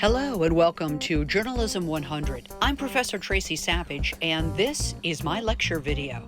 Hello and welcome to Journalism 100. I'm Professor Tracy Savage, and this is my lecture video.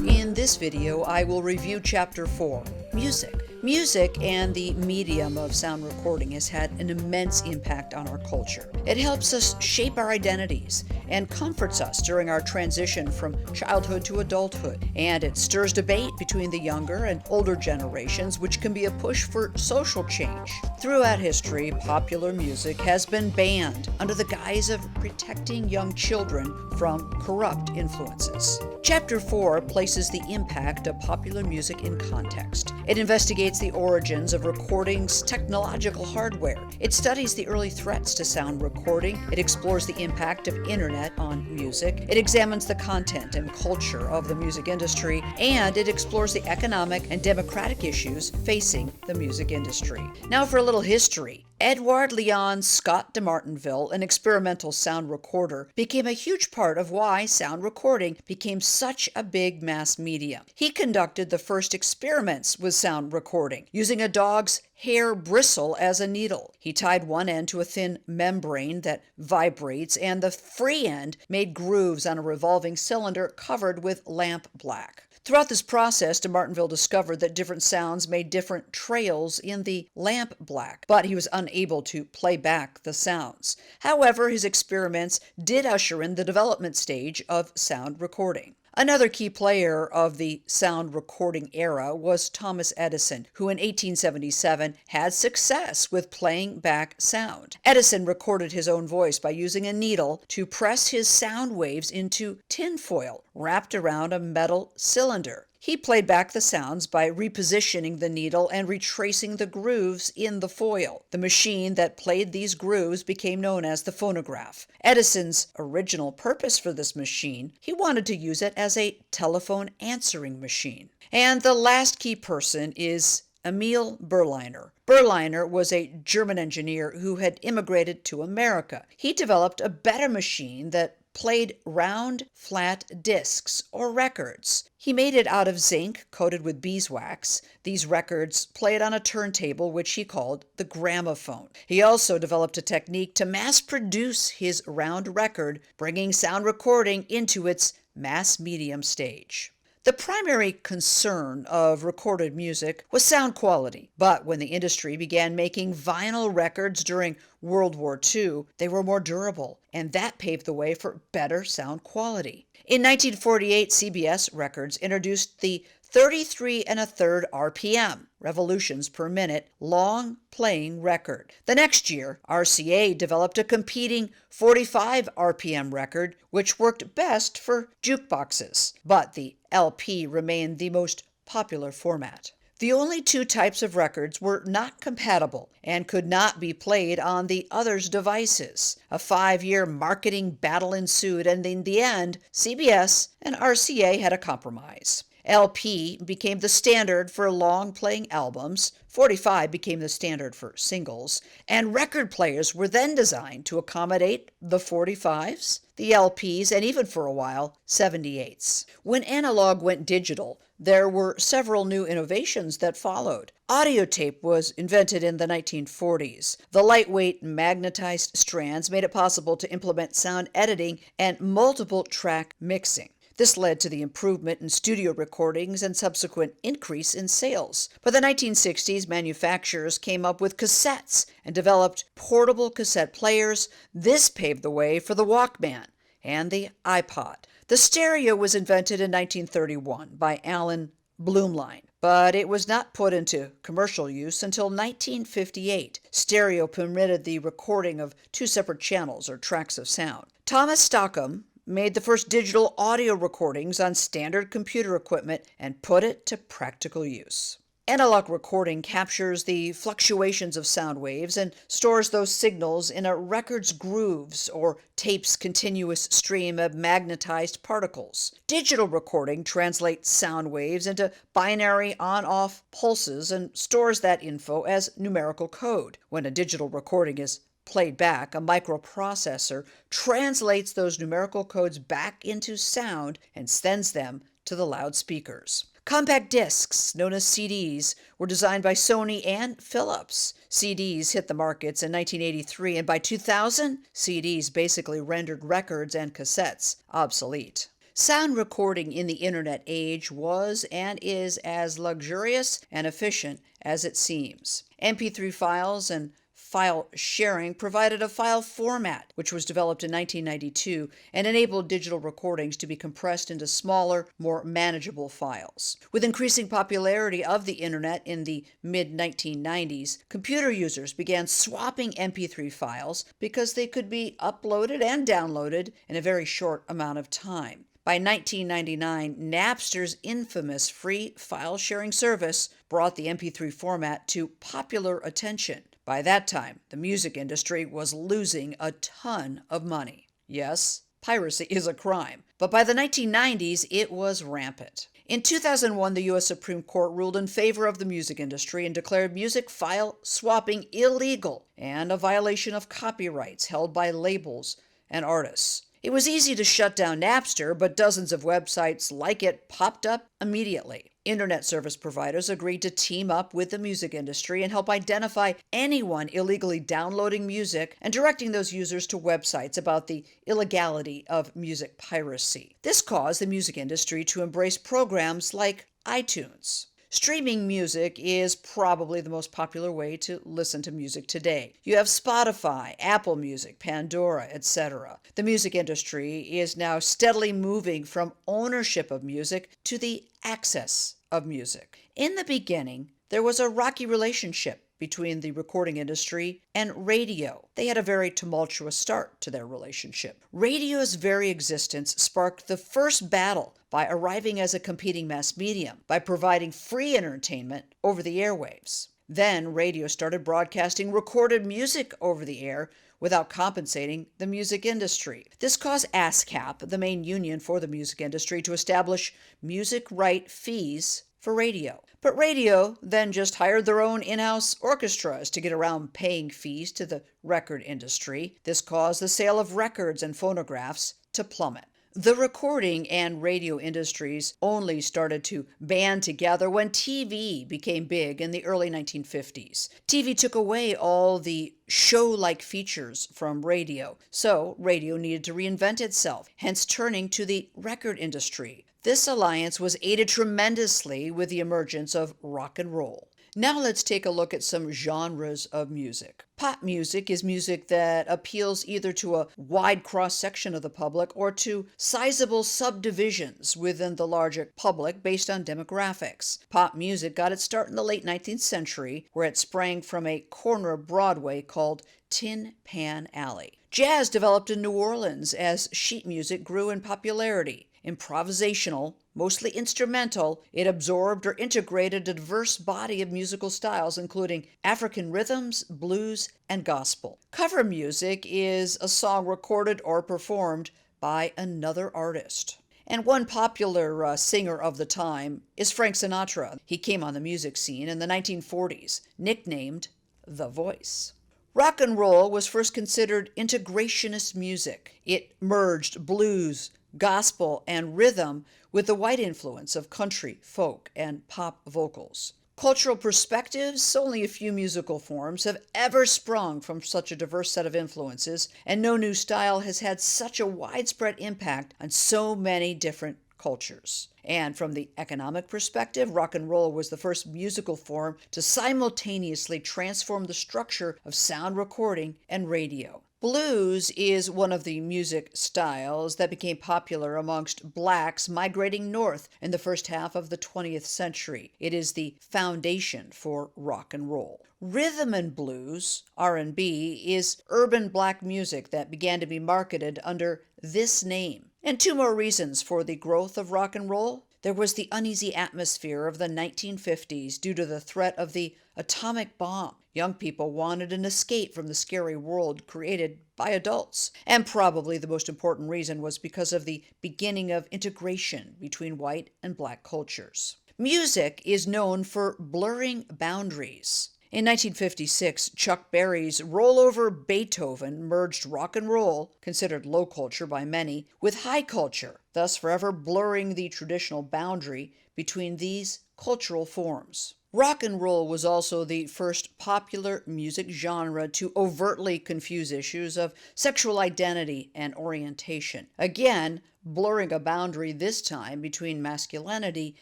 In this video, I will review Chapter 4, Music. Music and the medium of sound recording has had an immense impact on our culture. It helps us shape our identities and comforts us during our transition from childhood to adulthood. And it stirs debate between the younger and older generations, which can be a push for social change. Throughout history, popular music has been banned under the guise of protecting young children from corrupt influences. Chapter 4 places the impact of popular music in context. It investigates the origins of recording's technological hardware. It studies the early threats to sound recording. It explores the impact of internet on music. It examines the content and culture of the music industry, and it explores the economic and democratic issues facing the music industry. Now for a little history. Edward Leon Scott de Martinville, an experimental sound recorder, became a huge part of why sound recording became such a big mass medium. He conducted the first experiments with sound recording, using a dog's hair bristle as a needle. He tied one end to a thin membrane that vibrates, and the free end made grooves on a revolving cylinder covered with lamp black. Throughout this process, de Martinville discovered that different sounds made different trails in the lamp black, but he was unable to play back the sounds. However, his experiments did usher in the development stage of sound recording. Another key player of the sound recording era was Thomas Edison, who in 1877 had success with playing back sound. Edison recorded his own voice by using a needle to press his sound waves into tinfoil wrapped around a metal cylinder. He played back the sounds by repositioning the needle and retracing the grooves in the foil. The machine that played these grooves became known as the phonograph. Edison's original purpose for this machine, he wanted to use it as a telephone answering machine. And the last key person is Emil Berliner. Berliner was a German engineer who had immigrated to America. He developed a better machine that played round, flat discs, or records. He made it out of zinc coated with beeswax. These records played on a turntable, which he called the gramophone. He also developed a technique to mass produce his round record, bringing sound recording into its mass medium stage. The primary concern of recorded music was sound quality, but when the industry began making vinyl records during World War II, they were more durable, and that paved the way for better sound quality. In 1948, CBS Records introduced the 33 1/3 RPM, revolutions per minute, long playing record. The next year, RCA developed a competing 45 RPM record, which worked best for jukeboxes, but the LP remained the most popular format. The only two types of records were not compatible and could not be played on the other's devices. A 5-year marketing battle ensued, and in the end, CBS and RCA had a compromise. LP became the standard for long-playing albums, 45 became the standard for singles, and record players were then designed to accommodate the 45s, the LPs, and even for a while, 78s. When analog went digital, there were several new innovations that followed. Audio tape was invented in the 1940s. The lightweight magnetized strands made it possible to implement sound editing and multiple track mixing. This led to the improvement in studio recordings and subsequent increase in sales. By the 1960s, manufacturers came up with cassettes and developed portable cassette players. This paved the way for the Walkman and the iPod. The stereo was invented in 1931 by Alan Blumlein, but it was not put into commercial use until 1958. Stereo permitted the recording of two separate channels or tracks of sound. Thomas Stockham made the first digital audio recordings on standard computer equipment and put it to practical use. Analog recording captures the fluctuations of sound waves and stores those signals in a record's grooves or tape's continuous stream of magnetized particles. Digital recording translates sound waves into binary on-off pulses and stores that info as numerical code. When a digital recording is played back, a microprocessor translates those numerical codes back into sound and sends them to the loudspeakers. Compact discs, known as CDs, were designed by Sony and Philips. CDs hit the markets in 1983, and by 2000, CDs basically rendered records and cassettes obsolete. Sound recording in the internet age was and is as luxurious and efficient as it seems. MP3 files and file sharing provided a file format, which was developed in 1992 and enabled digital recordings to be compressed into smaller, more manageable files. With increasing popularity of the internet in the mid-1990s, computer users began swapping MP3 files because they could be uploaded and downloaded in a very short amount of time. By 1999, Napster's infamous free file sharing service brought the MP3 format to popular attention. By that time, the music industry was losing a ton of money. Yes, piracy is a crime, but by the 1990s, it was rampant. In 2001, the U.S. Supreme Court ruled in favor of the music industry and declared music file swapping illegal and a violation of copyrights held by labels and artists. It was easy to shut down Napster, but dozens of websites like it popped up immediately. Internet service providers agreed to team up with the music industry and help identify anyone illegally downloading music and directing those users to websites about the illegality of music piracy. This caused the music industry to embrace programs like iTunes. Streaming music is probably the most popular way to listen to music today. You have Spotify, Apple Music, Pandora, etc. The music industry is now steadily moving from ownership of music to the access of music. In the beginning, there was a rocky relationship between the recording industry and radio. They had a very tumultuous start to their relationship. Radio's very existence sparked the first battle by arriving as a competing mass medium, by providing free entertainment over the airwaves. Then radio started broadcasting recorded music over the air without compensating the music industry. This caused ASCAP, the main union for the music industry, to establish music right fees for radio. But radio then just hired their own in-house orchestras to get around paying fees to the record industry. This caused the sale of records and phonographs to plummet. The recording and radio industries only started to band together when TV became big in the early 1950s. TV took away all the show-like features from radio, so radio needed to reinvent itself, hence turning to the record industry. This alliance was aided tremendously with the emergence of rock and roll. Now let's take a look at some genres of music. Pop music is music that appeals either to a wide cross-section of the public or to sizable subdivisions within the larger public based on demographics. Pop music got its start in the late 19th century, where it sprang from a corner of Broadway called Tin Pan Alley. Jazz developed in New Orleans as sheet music grew in popularity. Improvisational, mostly instrumental, it absorbed or integrated a diverse body of musical styles, including African rhythms, blues, and gospel. Cover music is a song recorded or performed by another artist. And one popular singer of the time is Frank Sinatra. He came on the music scene in the 1940s, nicknamed The Voice. Rock and roll was first considered integrationist music. It merged blues, gospel, and rhythm with the white influence of country, folk, and pop vocals. Cultural perspectives, only a few musical forms have ever sprung from such a diverse set of influences, and no new style has had such a widespread impact on so many different cultures. And from the economic perspective, rock and roll was the first musical form to simultaneously transform the structure of sound recording and radio. Blues is one of the music styles that became popular amongst blacks migrating north in the first half of the 20th century. It is the foundation for rock and roll. Rhythm and blues, R&B, is urban black music that began to be marketed under this name. And two more reasons for the growth of rock and roll. There was the uneasy atmosphere of the 1950s due to the threat of the atomic bomb. Young people wanted an escape from the scary world created by adults. And probably the most important reason was because of the beginning of integration between white and black cultures. Music is known for blurring boundaries. In 1956, Chuck Berry's Roll Over Beethoven merged rock and roll, considered low culture by many, with high culture, thus forever blurring the traditional boundary between these cultural forms. Rock and roll was also the first popular music genre to overtly confuse issues of sexual identity and orientation, again, blurring a boundary this time between masculinity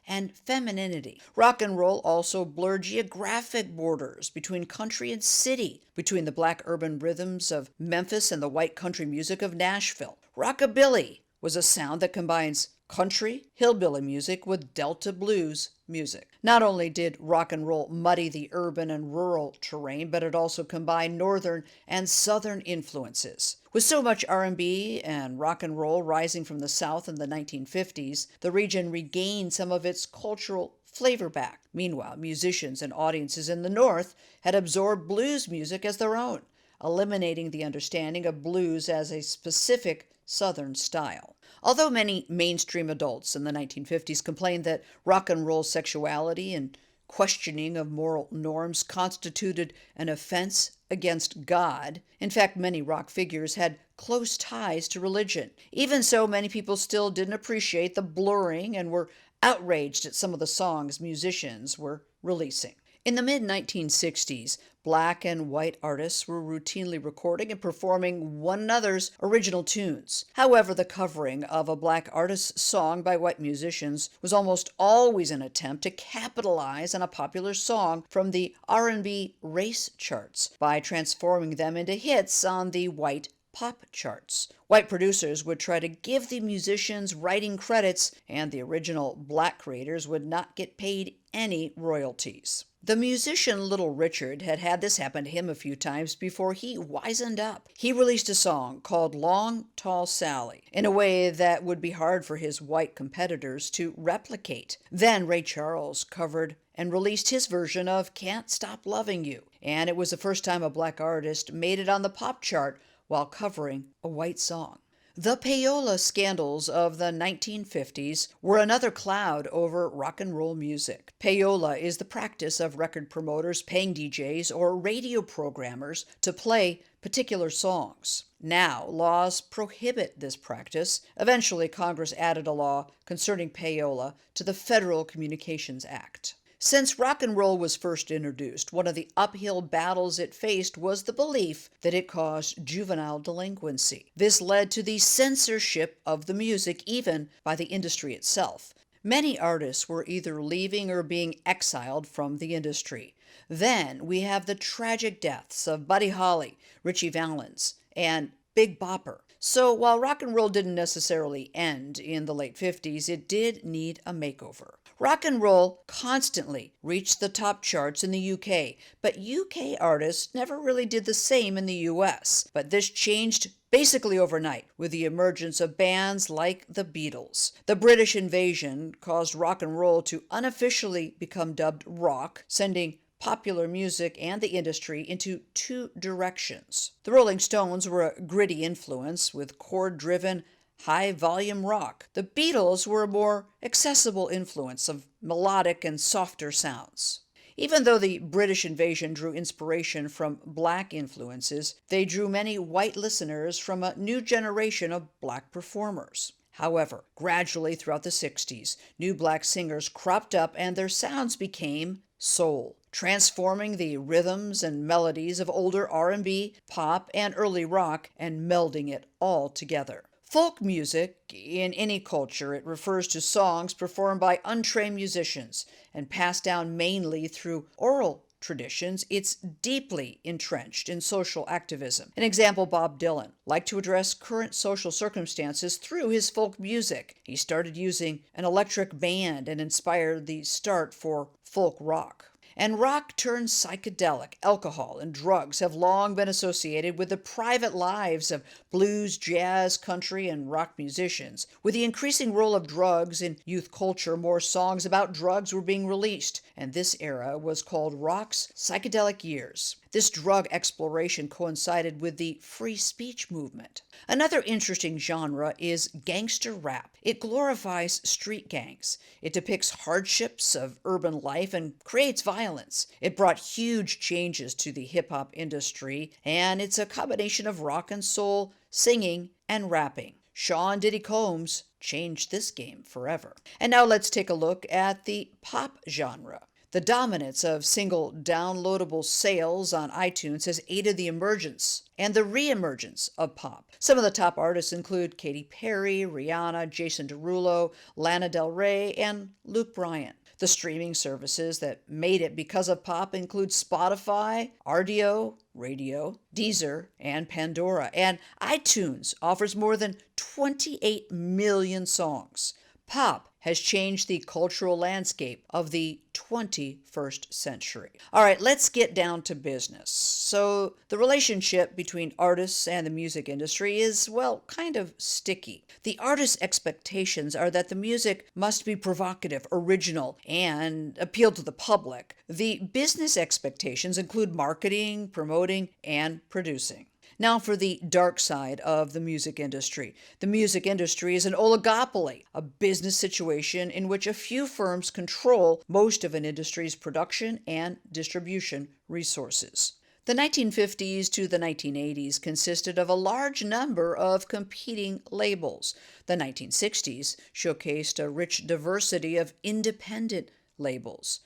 and femininity. Rock and roll also blurred geographic borders between country and city, between the black urban rhythms of Memphis and the white country music of Nashville. Rockabilly was a sound that combines country, hillbilly music with Delta blues music. Not only did rock and roll muddy the urban and rural terrain, but it also combined northern and southern influences. With so much R&B and rock and roll rising from the South in the 1950s, the region regained some of its cultural flavor back. Meanwhile, musicians and audiences in the North had absorbed blues music as their own, eliminating the understanding of blues as a specific Southern style. Although many mainstream adults in the 1950s complained that rock and roll sexuality and questioning of moral norms constituted an offense against God, in fact, many rock figures had close ties to religion. Even so, many people still didn't appreciate the blurring and were outraged at some of the songs musicians were releasing. In the mid-1960s, black and white artists were routinely recording and performing one another's original tunes. However, the covering of a black artist's song by white musicians was almost always an attempt to capitalize on a popular song from the R&B race charts by transforming them into hits on the white pop charts. White producers would try to give the musicians writing credits, and the original black creators would not get paid any royalties. The musician Little Richard had had this happen to him a few times before he wisened up. He released a song called Long Tall Sally in a way that would be hard for his white competitors to replicate. Then Ray Charles covered and released his version of Can't Stop Loving You, and it was the first time a black artist made it on the pop chart while covering a white song. The payola scandals of the 1950s were another cloud over rock and roll music. Payola is the practice of record promoters paying DJs or radio programmers to play particular songs. Now, laws prohibit this practice. Eventually, Congress added a law concerning payola to the Federal Communications Act. Since rock and roll was first introduced, one of the uphill battles it faced was the belief that it caused juvenile delinquency. This led to the censorship of the music, even by the industry itself. Many artists were either leaving or being exiled from the industry. Then we have the tragic deaths of Buddy Holly, Ritchie Valens, and Big Bopper. So while rock and roll didn't necessarily end in the late 50s, it did need a makeover. Rock and roll constantly reached the top charts in the UK, but UK artists never really did the same in the US. But this changed basically overnight with the emergence of bands like the Beatles. The British invasion caused rock and roll to unofficially become dubbed rock, sending popular music and the industry into two directions. The Rolling Stones were a gritty influence with chord-driven, high-volume rock. The Beatles were a more accessible influence of melodic and softer sounds. Even though the British invasion drew inspiration from black influences, they drew many white listeners from a new generation of black performers. However, gradually throughout the 60s, new black singers cropped up and their sounds became soul, transforming the rhythms and melodies of older R&B, pop, and early rock and melding it all together. Folk music, in any culture, it refers to songs performed by untrained musicians and passed down mainly through oral traditions. It's deeply entrenched in social activism. An example, Bob Dylan liked to address current social circumstances through his folk music. He started using an electric band and inspired the start for folk rock. And rock turned psychedelic. Alcohol and drugs have long been associated with the private lives of blues, jazz, country, and rock musicians. With the increasing role of drugs in youth culture, more songs about drugs were being released, and this era was called rock's psychedelic years. This drug exploration coincided with the free speech movement. Another interesting genre is gangster rap. It glorifies street gangs. It depicts hardships of urban life and creates violence. It brought huge changes to the hip-hop industry, and it's a combination of rock and soul, singing, and rapping. Sean Diddy Combs changed this game forever. And now let's take a look at the pop genre. The dominance of single downloadable sales on iTunes has aided the emergence and the re-emergence of pop. Some of the top artists include Katy Perry, Rihanna, Jason Derulo, Lana Del Rey, and Luke Bryan. The streaming services that made it because of pop include Spotify, RDO, Radio, Deezer, and Pandora. And iTunes offers more than 28 million songs. Pop has changed the cultural landscape of the 21st century. All right, let's get down to business. So, the relationship between artists and the music industry is, well, kind of sticky. The artist's expectations are that the music must be provocative, original, and appeal to the public. The business expectations include marketing, promoting, and producing. Now for the dark side of the music industry. The music industry is an oligopoly, a business situation in which a few firms control most of an industry's production and distribution resources. The 1950s to the 1980s consisted of a large number of competing labels. The 1960s showcased a rich diversity of independent labels.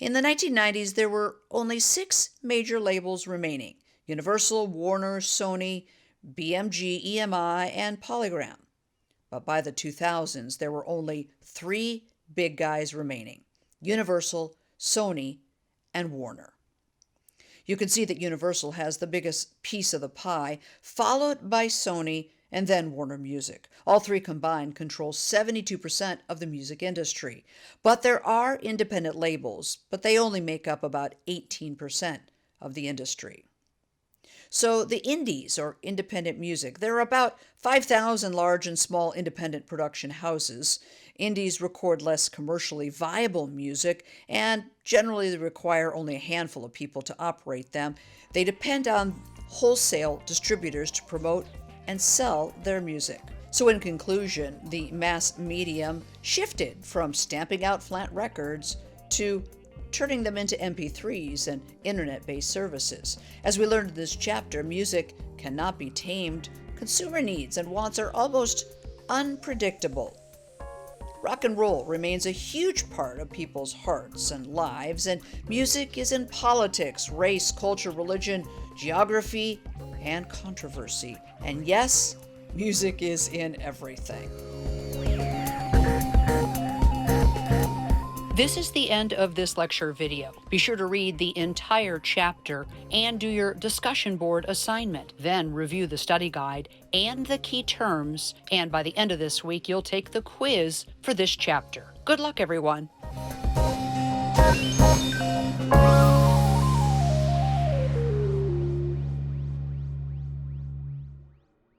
In the 1990s, there were only 6 major labels remaining: Universal, Warner, Sony, BMG, EMI, and Polygram. But by the 2000s, there were only 3 big guys remaining: Universal, Sony, and Warner. You can see that Universal has the biggest piece of the pie, followed by Sony and then Warner Music. All 3 combined control 72% of the music industry. But there are independent labels, but they only make up about 18% of the industry. So the indies, or independent music, there are about 5,000 large and small independent production houses. Indies record less commercially viable music, and generally they require only a handful of people to operate them. They depend on wholesale distributors to promote and sell their music. So in conclusion, the mass medium shifted from stamping out flat records to turning them into MP3s and internet-based services. As we learned in this chapter, music cannot be tamed. Consumer needs and wants are almost unpredictable. Rock and roll remains a huge part of people's hearts and lives, and music is in politics, race, culture, religion, geography, and controversy. And yes, music is in everything. This is the end of this lecture video. Be sure to read the entire chapter and do your discussion board assignment. Then review the study guide and the key terms, and by the end of this week, you'll take the quiz for this chapter. Good luck, everyone.